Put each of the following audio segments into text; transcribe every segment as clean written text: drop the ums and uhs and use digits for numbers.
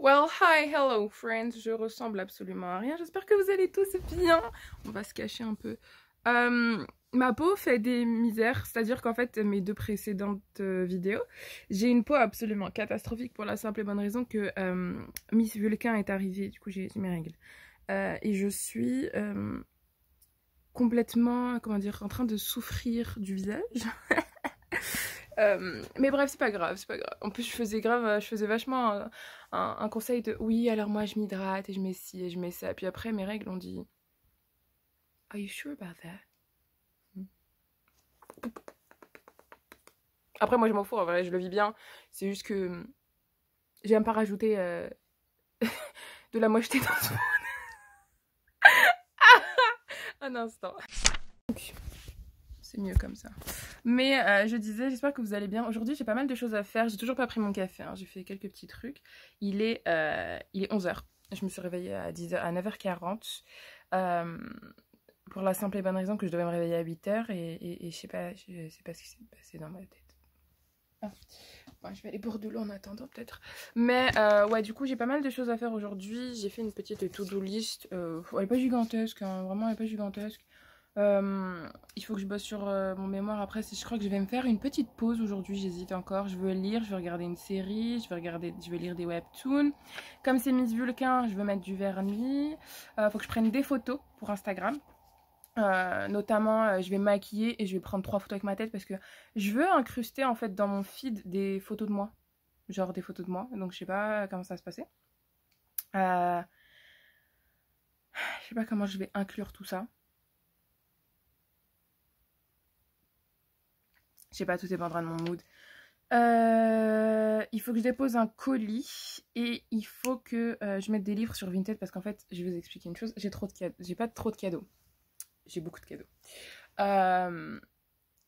Well, hi, hello, friends. Je ressemble absolument à rien. J'espère que vous allez tous bien. On va se cacher un peu. Ma peau fait des misères, c'est-à-dire qu'en fait, mes deux précédentes vidéos, j'ai une peau absolument catastrophique pour la simple et bonne raison que Miss Vulcain est arrivée. Du coup, j'ai mes règles. Et je suis complètement, comment dire, en train de souffrir du visage. Mais bref, c'est pas grave, c'est pas grave. En plus, je faisais vachement un conseil de oui, alors moi je m'hydrate et je mets ci et je mets ça. Puis après, mes règles ont dit Are you sure about that? Après, moi je m'en fous, en vrai, je le vis bien. C'est juste que j'aime pas rajouter de la mocheté dans tout. Un instant. C'est mieux comme ça. Mais je disais, j'espère que vous allez bien. Aujourd'hui, j'ai pas mal de choses à faire. J'ai toujours pas pris mon café. Hein. J'ai fait quelques petits trucs. Il est 11h. Je me suis réveillée à 9h40. Pour la simple et bonne raison que je devais me réveiller à 8h. Et je sais pas ce qui s'est passé dans ma tête. Ah. Bon, je vais aller boire de l'eau en attendant peut-être. Mais ouais, du coup, j'ai pas mal de choses à faire aujourd'hui. J'ai fait une petite to-do list. Elle est pas gigantesque. Hein. Vraiment, elle est pas gigantesque. Il faut que je bosse sur mon mémoire après. Je crois que je vais me faire une petite pause aujourd'hui. J'hésite encore. Je veux lire, je vais regarder une série, je vais lire des webtoons. Comme c'est Miss Vulcain, je veux mettre du vernis. Faut que je prenne des photos pour Instagram. Notamment, je vais me maquiller et je vais prendre 3 photos avec ma tête parce que je veux incruster en fait dans mon feed des photos de moi. Genre des photos de moi. Donc je sais pas comment ça va se passer. Je sais pas comment je vais inclure tout ça. Je sais pas, tout dépendra de mon mood. Il faut que je dépose un colis et il faut que je mette des livres sur Vinted parce qu'en fait, je vais vous expliquer une chose. J'ai trop de cadeaux. J'ai pas trop de cadeaux. J'ai beaucoup de cadeaux.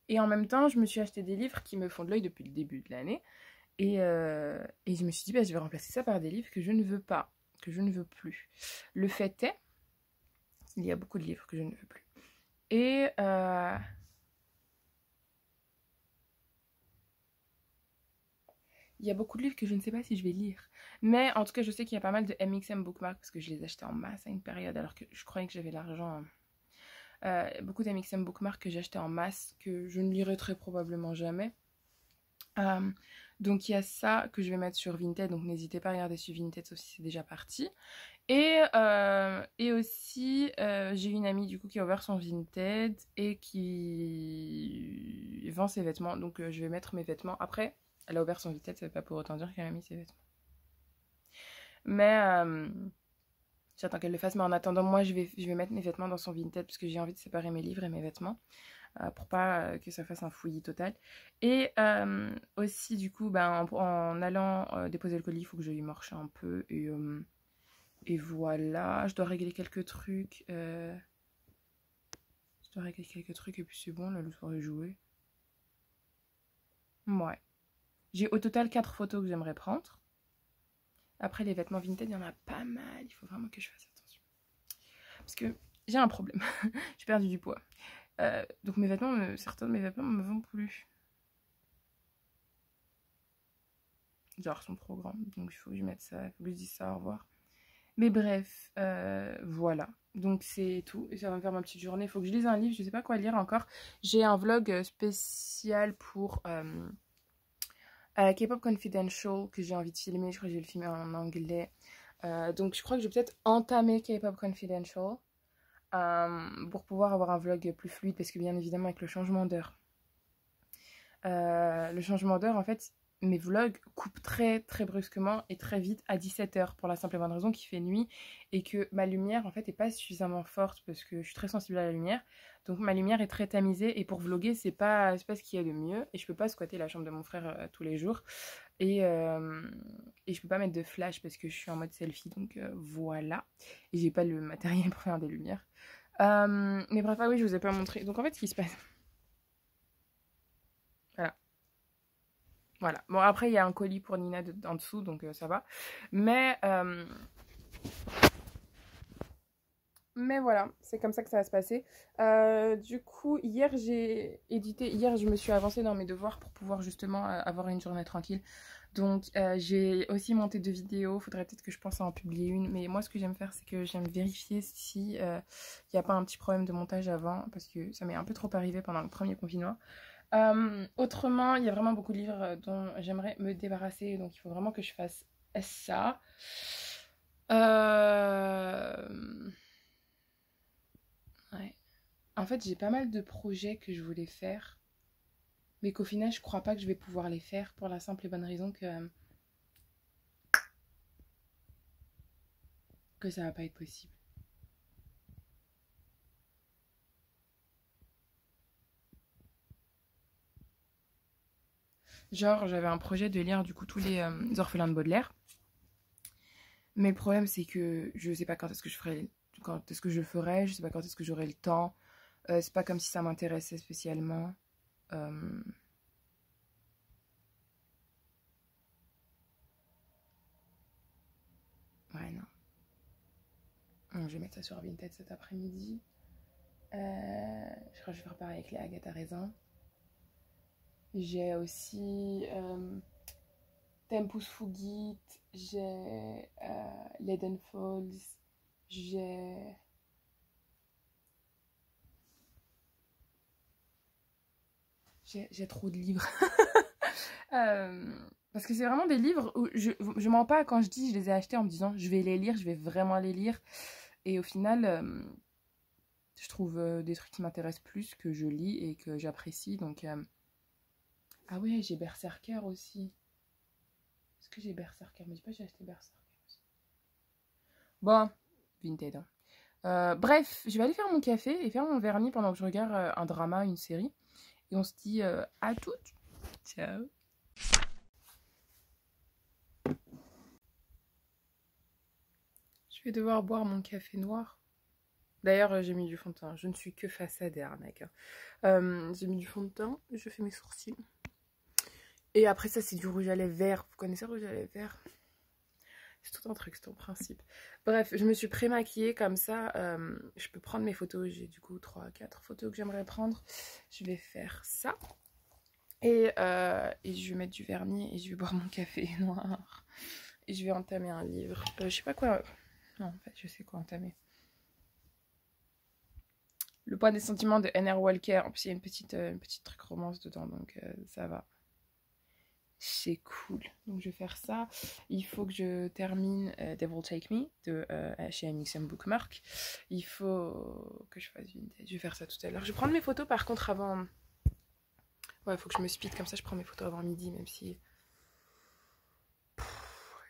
Et en même temps, je me suis acheté des livres qui me font de l'œil depuis le début de l'année. Et je me suis dit, bah, je vais remplacer ça par des livres que je ne veux pas, que je ne veux plus. Le fait est, il y a beaucoup de livres que je ne veux plus. Et il y a beaucoup de livres que je ne sais pas si je vais lire. Mais en tout cas, je sais qu'il y a pas mal de MXM Bookmark parce que je les achetais en masse à une période alors que je croyais que j'avais l'argent. Beaucoup de MXM Bookmark que j'ai acheté en masse que je ne lirai très probablement jamais. Donc il y a ça que je vais mettre sur Vinted. Donc n'hésitez pas à regarder sur Vinted sauf si c'est déjà parti. Et aussi, j'ai une amie du coup qui a ouvert son Vinted et qui vend ses vêtements. Donc je vais mettre mes vêtements. Après, elle a ouvert son Vinted, ça veut pas pour autant dire qu'elle a mis ses vêtements. Mais j'attends qu'elle le fasse. Mais en attendant, moi, je vais mettre mes vêtements dans son Vinted parce que j'ai envie de séparer mes livres et mes vêtements. Pour pas que ça fasse un fouillis total. Et aussi, du coup, ben, en allant déposer le colis, il faut que je lui marche un peu. Et voilà, je dois régler quelques trucs. Je dois régler quelques trucs et puis c'est bon, là, le soir est joué. Ouais. J'ai au total 4 photos que j'aimerais prendre. Après, les vêtements Vinted, il y en a pas mal. Il faut vraiment que je fasse attention. Parce que j'ai un problème. J'ai perdu du poids. Donc mes vêtements, certains de mes vêtements ne me vont plus. Genre, sont trop grands. Donc il faut que je mette ça, il faut que je dise ça, au revoir. Mais bref, voilà. Donc c'est tout. Et ça va me faire ma petite journée. Il faut que je lise un livre, je sais pas quoi lire encore. J'ai un vlog spécial pour K-Pop Confidential que j'ai envie de filmer. Je crois que je vais le filmer en anglais. Donc je crois que je vais peut-être entamer K-Pop Confidential pour pouvoir avoir un vlog plus fluide parce que bien évidemment avec le changement d'heure. En fait, mes vlogs coupent très très brusquement et très vite à 17h pour la simple et bonne raison qu'il fait nuit et que ma lumière en fait est pas suffisamment forte parce que je suis très sensible à la lumière. Donc ma lumière est très tamisée et pour vlogger c'est pas ce qu'il y a de mieux et je peux pas squatter la chambre de mon frère tous les jours et je peux pas mettre de flash parce que je suis en mode selfie donc voilà et j'ai pas le matériel pour faire des lumières. Mais bref, ah oui, je vous ai pas montré. Donc en fait, ce qui se passe. Voilà. Voilà. Bon, après, il y a un colis pour Nina en dessous, donc ça va. Mais voilà, c'est comme ça que ça va se passer. Du coup, hier, j'ai édité. Hier, je me suis avancée dans mes devoirs pour pouvoir justement avoir une journée tranquille. Donc j'ai aussi monté 2 vidéos, faudrait peut-être que je pense à en publier une. Mais moi ce que j'aime faire c'est que j'aime vérifier si il n'y a pas un petit problème de montage avant. Parce que ça m'est un peu trop arrivé pendant le premier confinement. Autrement, il y a vraiment beaucoup de livres dont j'aimerais me débarrasser. Donc il faut vraiment que je fasse ça. Ouais. En fait j'ai pas mal de projets que je voulais faire. Mais qu'au final je crois pas que je vais pouvoir les faire. Pour la simple et bonne raison que ça va pas être possible. Genre j'avais un projet de lire du coup tous les orphelins de Baudelaire. Mais le problème c'est que je sais pas quand est-ce que je ferai, quand est-ce que je le ferai, je sais pas quand est-ce que j'aurai le temps. C'est pas comme si ça m'intéressait spécialement. Ouais non. Je vais mettre ça sur Vinted cet après-midi. Je crois que je vais faire pareil avec les Agatha Raisin. J'ai aussi Tempus Fugit, j'ai Leaden Falls, j'ai trop de livres. Parce que c'est vraiment des livres où je mens pas quand je dis je les ai achetés en me disant je vais les lire, je vais vraiment les lire. Et au final, je trouve des trucs qui m'intéressent plus, que je lis et que j'apprécie. Donc, ah ouais, j'ai Berserker aussi. Est-ce que j'ai Berserker? Me dis pas que j'ai acheté Berserker aussi. Bon, Vinted. Bref, je vais aller faire mon café et faire mon vernis pendant que je regarde un drama, une série. Et on se dit à toutes. Ciao. Je vais devoir boire mon café noir. D'ailleurs, j'ai mis du fond de teint. Je ne suis que façadaire, mec. J'ai mis du fond de teint. Je fais mes sourcils. Et après ça, c'est du rouge à lèvres vert. Vous connaissez le rouge à lèvres vert? C'est tout un truc, c'est ton principe. Bref, je me suis pré-maquillée comme ça. Je peux prendre mes photos. J'ai du coup 3-4 photos que j'aimerais prendre. Je vais faire ça. Et je vais mettre du vernis et je vais boire mon café noir. Et je vais entamer un livre. Je sais pas quoi... Non, en fait, je sais quoi entamer. Le poids des sentiments de N.R. Walker. En plus, il y a une petite truc romance dedans, donc ça va. C'est cool. Donc, je vais faire ça. Il faut que je termine Devil Take Me de chez MXM Bookmark. Il faut que je fasse une tête. Je vais faire ça tout à l'heure. Je vais prendre mes photos, par contre, avant... Ouais, il faut que je me speed. Comme ça, je prends mes photos avant midi, même si...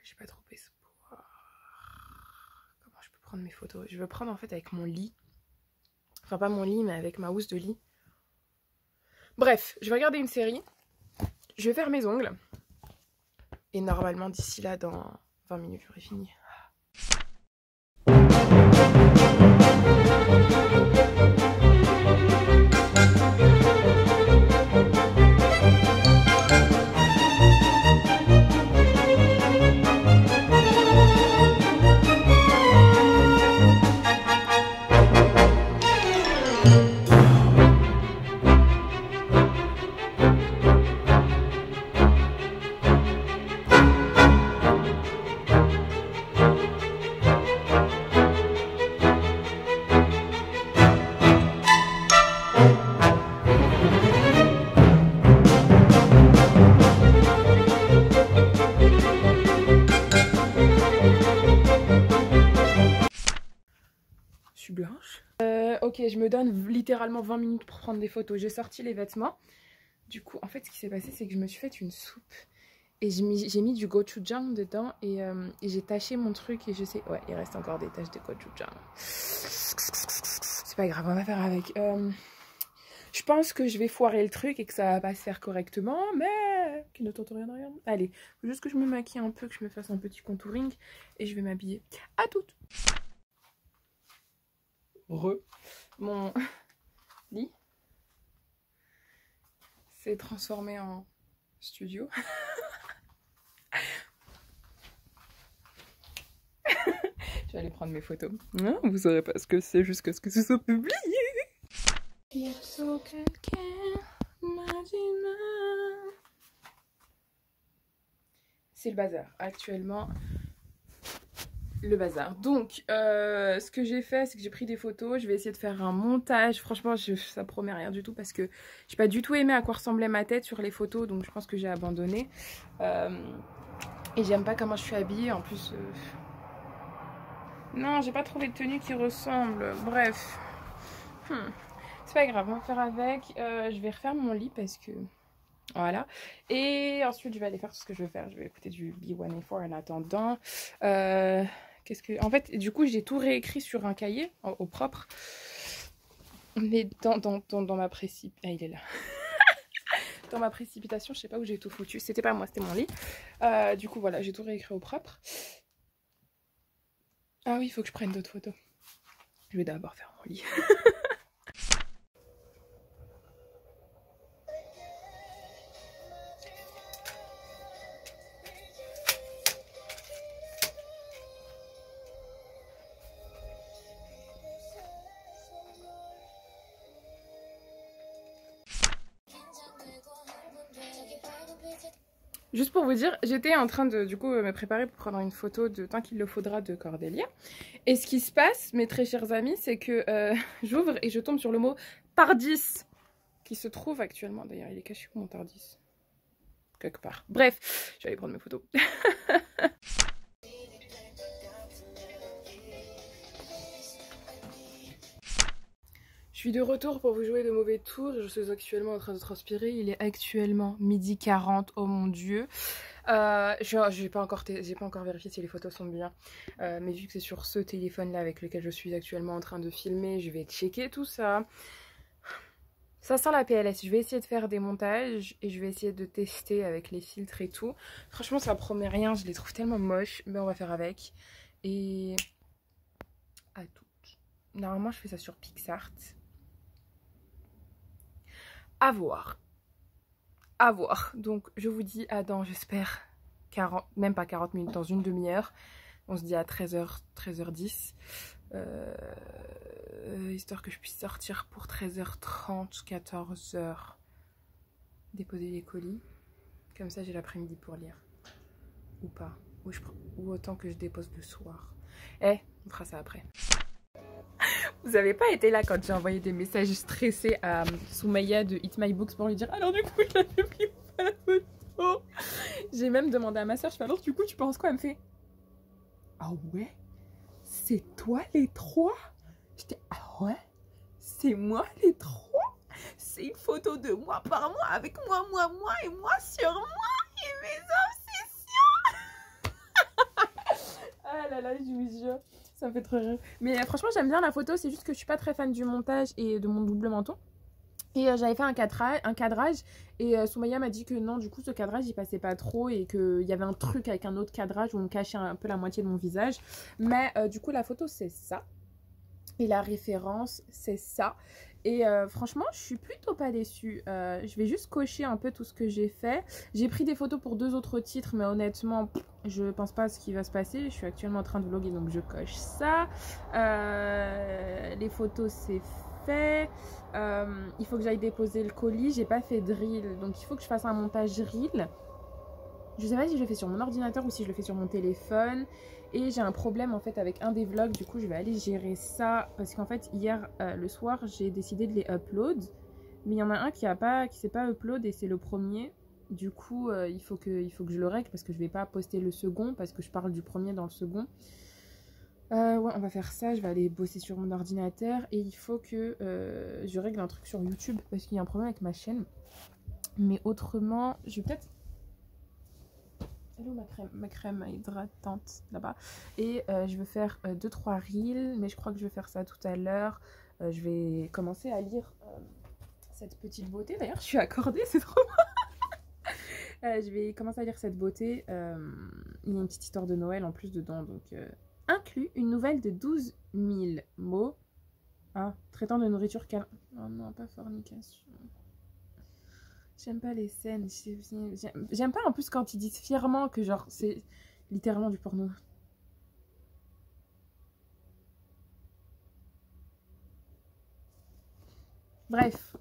J'ai pas trop espoir. Comment je peux prendre mes photos? Je veux prendre, en fait, avec mon lit. Enfin, pas mon lit, mais avec ma housse de lit. Bref, je vais regarder une série. Je vais faire mes ongles. Et normalement, d'ici là, dans 20 minutes, j'aurai fini. Blanche. Ok, je me donne littéralement 20 minutes pour prendre des photos. J'ai sorti les vêtements. Du coup, en fait, ce qui s'est passé, c'est que je me suis fait une soupe. Et j'ai mis du gochujang dedans. Et j'ai taché mon truc. Et je sais... Ouais, il reste encore des taches de gochujang. C'est pas grave, on va faire avec. Je pense que je vais foirer le truc et que ça va pas se faire correctement. Mais... qui ne tente rien de rien. Allez, faut juste que je me maquille un peu, que je me fasse un petit contouring. Et je vais m'habiller. À toutes. Mon lit s'est transformé en studio. Je vais aller prendre mes photos. Non, vous saurez pas ce que c'est jusqu'à ce que ce soit publié. c'est le bazar. Actuellement, le bazar. Donc, ce que j'ai fait, c'est que j'ai pris des photos. Je vais essayer de faire un montage. Franchement, ça promet rien du tout parce que j'ai pas du tout aimé à quoi ressemblait ma tête sur les photos. Donc, je pense que j'ai abandonné. Et j'aime pas comment je suis habillée. En plus, non, j'ai pas trouvé de tenue qui ressemble. Bref. C'est pas grave, on va faire avec. Je vais refaire mon lit parce que... Voilà. Et ensuite, je vais aller faire tout ce que je veux faire. Je vais écouter du B1A4 en attendant. Qu'est-ce que... En fait, du coup, j'ai tout réécrit sur un cahier au propre. Mais dans ma précipitation... Ah, il est là. Dans ma précipitation, je sais pas où j'ai tout foutu. C'était pas moi, c'était mon lit. Du coup, voilà, j'ai tout réécrit au propre. Ah oui, il faut que je prenne d'autres photos. Je vais d'abord faire mon lit. Juste pour vous dire, j'étais en train de du coup me préparer pour prendre une photo de Tant qu'il le faudra de Cordélia. Et ce qui se passe, mes très chers amis, c'est que j'ouvre et je tombe sur le mot Tardis, qui se trouve actuellement, d'ailleurs il est caché où mon Tardis? Quelque part. Bref, je vais aller prendre mes photos. Je suis de retour pour vous jouer de mauvais tours. Je suis actuellement en train de transpirer. Il est actuellement 12h40. Oh mon dieu. Je n'ai pas encore vérifié si les photos sont bien. Mais vu que c'est sur ce téléphone-là avec lequel je suis actuellement en train de filmer, je vais checker tout ça. Ça sent la PLS. Je vais essayer de faire des montages et je vais essayer de tester avec les filtres et tout. Franchement, ça promet rien. Je les trouve tellement moches. Mais on va faire avec. Et à toutes. Normalement, je fais ça sur PixArt. À voir. À voir. Donc, je vous dis à dans, j'espère, 40, même pas 40 minutes, dans une demi-heure. On se dit à 13h, 13h10. Histoire que je puisse sortir pour 13h30, 14h. Déposer les colis. Comme ça, j'ai l'après-midi pour lire. Ou pas. Ou autant que je dépose le soir. On fera ça après. Vous n'avez pas été là quand j'ai envoyé des messages stressés à Soumaya de Eat My Books pour lui dire alors du coup je l'avais pris pas la photo. J'ai même demandé à ma soeur, je fais alors du coup tu penses quoi? Elle me fait ah ouais? C'est toi les trois? J'étais ah ouais? C'est moi les trois? C'est une photo de moi par moi avec moi et moi sur moi et mes obsessions. Ah là là, je vous jure. Ça me fait trop rire. Mais franchement, j'aime bien la photo. C'est juste que je suis pas très fan du montage et de mon double menton. Et j'avais fait un cadrage. Et Soumaya m'a dit que non, du coup, ce cadrage, il passait pas trop. Et qu'il y avait un truc avec un autre cadrage où on cachait un peu la moitié de mon visage. Mais du coup, la photo, c'est ça. Et la référence, c'est ça. Et franchement, je suis plutôt pas déçue. Je vais juste cocher un peu tout ce que j'ai fait. J'ai pris des photos pour 2 autres titres, mais honnêtement, je pense pas à ce qui va se passer. Je suis actuellement en train de vlogger, donc je coche ça. Les photos, c'est fait. Il faut que j'aille déposer le colis. J'ai pas fait de reel, donc il faut que je fasse un montage reel. Je sais pas si je le fais sur mon ordinateur ou si je le fais sur mon téléphone. Et j'ai un problème en fait avec un des vlogs. Du coup je vais aller gérer ça. Parce qu'en fait hier le soir j'ai décidé de les upload. Mais il y en a un qui s'est pas upload et c'est le premier. Du coup il faut que je le règle parce que je vais pas poster le second. Parce que je parle du premier dans le second. Ouais, on va faire ça. Je vais aller bosser sur mon ordinateur. Et il faut que je règle un truc sur YouTube. Parce qu'il y a un problème avec ma chaîne. Mais autrement je vais peut-être... Elle est où ma crème hydratante là-bas. Et je veux faire 2-3 reels, mais je crois que je vais faire ça tout à l'heure. Je vais commencer à lire cette petite beauté. D'ailleurs, je suis accordée, c'est trop bon. Je vais commencer à lire cette beauté. Il y a une petite histoire de Noël en plus dedans. Donc, inclut une nouvelle de 12 000 mots. Hein, traitant de nourriture calme. Oh non, pas fornication. J'aime pas les scènes. J'aime pas en plus quand ils disent fièrement que genre c'est littéralement du porno. Bref,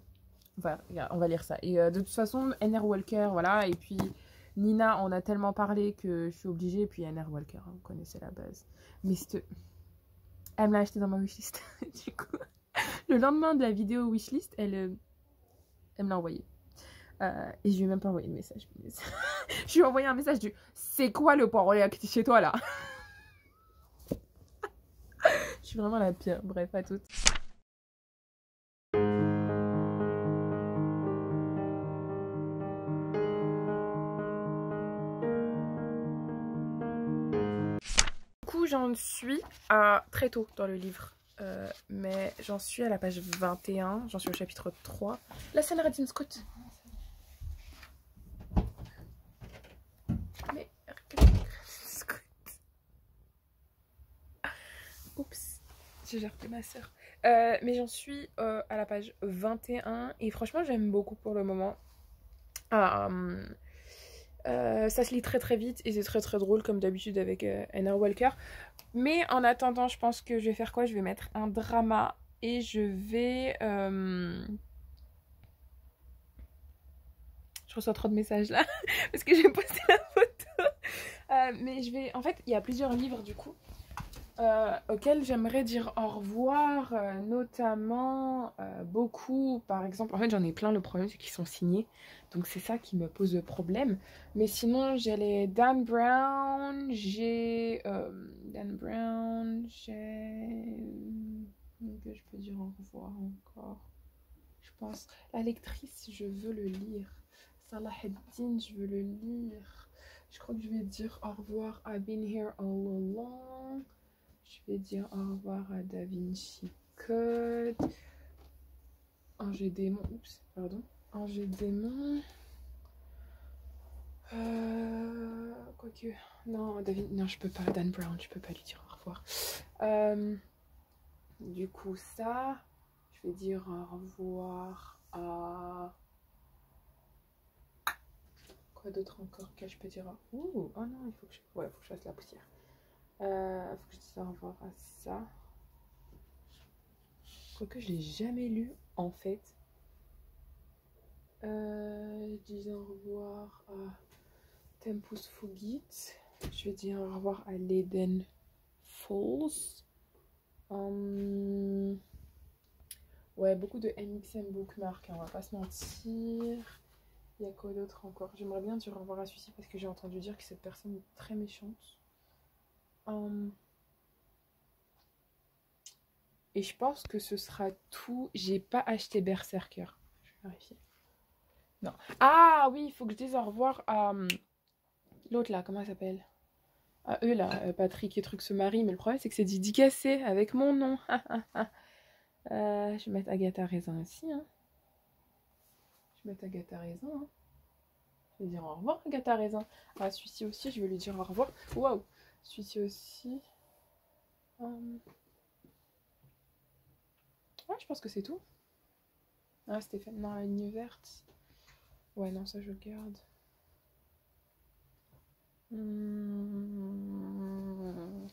voilà, on va lire ça. Et de toute façon, N.R. Walker, voilà. Et puis Nina, on a tellement parlé que je suis obligée. Et puis Anna Walker, hein, vous connaissez la base. Mais elle me l'a acheté dans ma wishlist. Du coup, le lendemain de la vidéo wishlist, elle me l'a envoyé. Et je lui ai même pas envoyé de message. Je lui ai envoyé un message du c'est quoi le poireau chez toi là? Je suis vraiment la pire. Bref, à toutes. Du coup, j'en suis à très tôt dans le livre. Mais j'en suis à la page 21. J'en suis au chapitre 3. La scène Radin Scott. Mais Scott. Oups, j'ai repris ma soeur. Mais j'en suis à la page 21 et franchement j'aime beaucoup pour le moment. Ça se lit très très vite et c'est très très drôle comme d'habitude avec Anna Walker. Mais en attendant, je pense que je vais faire quoi? Je vais mettre un drama et je vais... Je reçois trop de messages là parce que j'ai posté la photo. Mais je vais... En fait, il y a plusieurs livres du coup. Auxquels j'aimerais dire au revoir, notamment beaucoup, par exemple, en fait j'en ai plein, le problème c'est qu'ils sont signés, donc c'est ça qui me pose problème, mais sinon j'ai les Dan Brown, j'ai que je peux dire au revoir encore, je pense, la lectrice je veux le lire, Salah Eddin je veux le lire, je crois que je vais dire au revoir à Been Here All Along. Je vais dire au revoir à Da Vinci Code. Ange Démon. Oups, pardon. Ange Démon. Quoique. Non, non, je peux pas. Dan Brown, je peux pas lui dire au revoir. Du coup, ça. Je vais dire au revoir à. Quoi d'autre encore que je peux dire? Ouh, oh non, il faut que je. Ouais, il faut que je fasse la poussière. Faut que je dise au revoir à ça. Quoique je l'ai jamais lu en fait. Je dis au revoir à Tempus Fugit. Je vais dire au revoir à l'Eden Falls. Ouais, beaucoup de MXM Bookmark, hein, on va pas se mentir. Il y a quoi d'autre encore? J'aimerais bien dire au revoir à celui-ci parce que j'ai entendu dire que cette personne est très méchante. Et je pense que ce sera tout. J'ai pas acheté Berserker. Je vais vérifier. Non. Ah oui, il faut que je dise au revoir à l'autre là, comment elle s'appelle? À eux là, Patrick et truc se marient, mais le problème c'est que c'est dédicacé avec mon nom. Je vais mettre Agatha Raisin aussi. Hein. Je vais mettre Agatha Raisin. Hein. Je vais dire au revoir Agatha Raisin. Ah, celui-ci aussi, je vais lui dire au revoir. Waouh! Celui-ci aussi. Ouais, je pense que c'est tout. Ah, Stéphane, non, la ligne verte. Ouais, non, ça je garde.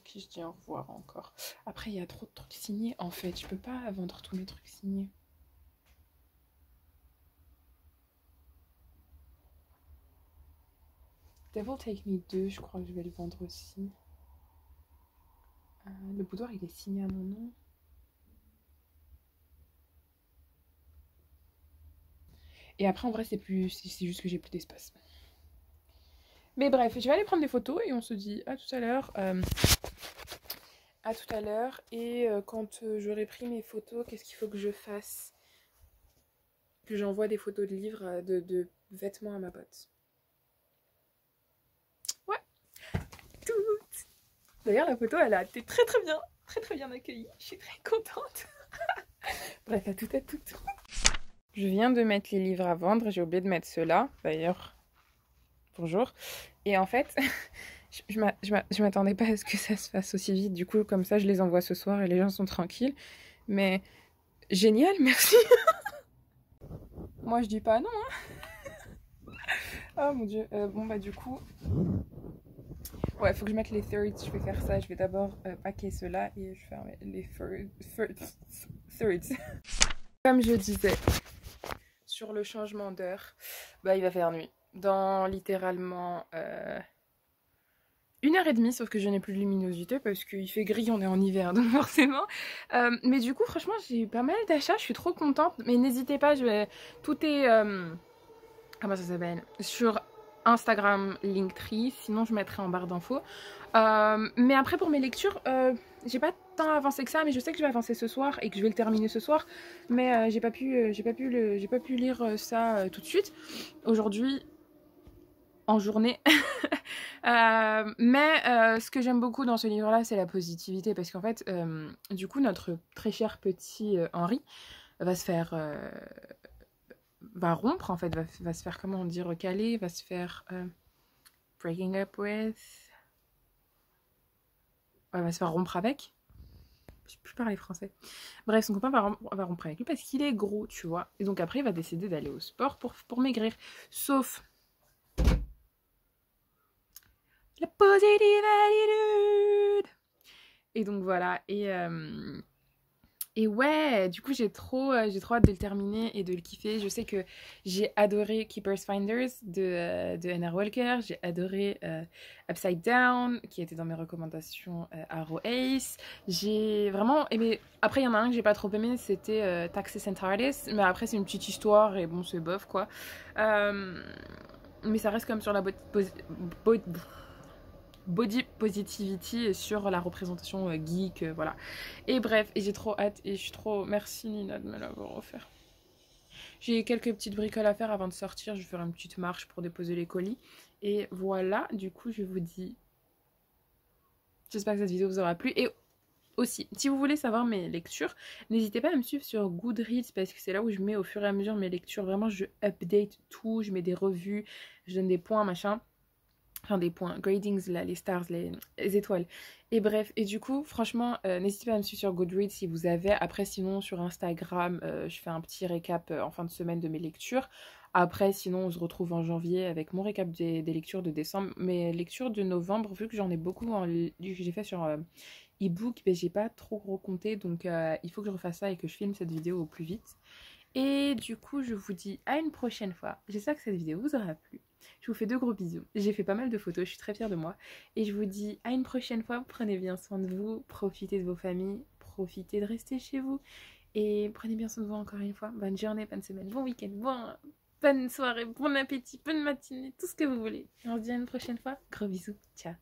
Qui je dis au revoir encore. Après, il y a trop de trucs signés en fait. Je peux pas vendre tous mes trucs signés. Devil Take Me 2, je crois que je vais le vendre aussi. Le boudoir, il est signé à mon nom. Et après, en vrai, c'est juste que j'ai plus d'espace. Mais bref, je vais aller prendre des photos et on se dit à tout à l'heure. À tout à l'heure. Et quand j'aurai pris mes photos, qu'est-ce qu'il faut que je fasse? Que j'envoie des photos de livres, de vêtements à ma pote. Ouais. Toutes. D'ailleurs, la photo, elle a été très très bien. Très bien accueillie. Je suis très contente. Bref, à tout. Je viens de mettre les livres à vendre. J'ai oublié de mettre ceux-là. D'ailleurs, bonjour. Et en fait, je m'attendais pas à ce que ça se fasse aussi vite. Du coup, comme ça, je les envoie ce soir et les gens sont tranquilles. Mais génial, merci. Moi, je dis pas non. Hein. Oh mon dieu. Bon, bah du coup... Ouais, faut que je mette les thirds. Je vais faire ça. Je vais d'abord packer ceux-là et je vais faire les thirds. Comme je disais, sur le changement d'heure, bah il va faire nuit. dans littéralement 1 heure et demie, sauf que je n'ai plus de luminosité parce qu'il fait gris, on est en hiver, donc forcément. Mais du coup, franchement, j'ai eu pas mal d'achats, je suis trop contente. Mais n'hésitez pas, tout est... comment ça s'appelle? Sur Instagram, Linktree, sinon je mettrai en barre d'infos. Mais après, pour mes lectures, j'ai pas tant avancé que ça, mais je sais que je vais avancer ce soir et que je vais le terminer ce soir. Mais j'ai pas pu lire ça tout de suite. Aujourd'hui, en journée. Mais ce que j'aime beaucoup dans ce livre-là, c'est la positivité, parce qu'en fait, du coup, notre très cher petit Henri va se faire... va rompre, en fait, va se faire, comment dire, caler, va se faire... breaking up with... Ouais, va se faire rompre avec. Je peux plus parler français. Bref, son copain va rompre avec lui parce qu'il est gros, tu vois. Et donc après, il va décider d'aller au sport pour maigrir. Sauf... la positive attitude. Et donc voilà, et ouais, du coup j'ai trop hâte de le terminer et de le kiffer. Je sais que j'ai adoré Keeper's Finders de N.R. Walker, j'ai adoré Upside Down qui était dans mes recommandations Arrow Ace. J'ai vraiment aimé. Après il y en a un que j'ai pas trop aimé, c'était Taxes and Hardest, mais après c'est une petite histoire et bon c'est bof quoi. Mais ça reste comme sur la body positivity et sur la représentation geek, voilà. Et bref, et j'ai trop hâte et je suis trop... Merci Nina de me l'avoir offert. J'ai quelques petites bricoles à faire avant de sortir, je vais faire une petite marche pour déposer les colis. Et voilà, du coup je vous dis... J'espère que cette vidéo vous aura plu. Et aussi, si vous voulez savoir mes lectures, n'hésitez pas à me suivre sur Goodreads parce que c'est là où je mets au fur et à mesure mes lectures. Vraiment, je update tout, je mets des revues, je donne des points, machin. Enfin des points, gradings là, les stars, les étoiles. Et bref, et du coup, franchement, n'hésitez pas à me suivre sur Goodreads si vous avez. Après, sinon, sur Instagram, je fais un petit récap en fin de semaine de mes lectures. Après, sinon, on se retrouve en janvier avec mon récap des lectures de décembre. Mes lectures de novembre, vu que j'en ai beaucoup que j'ai fait sur e-book, ben, j'ai pas trop recompté. Donc, il faut que je refasse ça et que je filme cette vidéo au plus vite. Et du coup, je vous dis à une prochaine fois. J'espère que cette vidéo vous aura plu. Je vous fais de gros bisous. J'ai fait pas mal de photos, je suis très fière de moi. Et je vous dis à une prochaine fois. Prenez bien soin de vous, profitez de vos familles, profitez de rester chez vous. Et prenez bien soin de vous encore une fois. Bonne journée, bonne semaine, bon week-end, bonne soirée, bon appétit, bonne matinée, tout ce que vous voulez. Et on se dit à une prochaine fois. Gros bisous, ciao.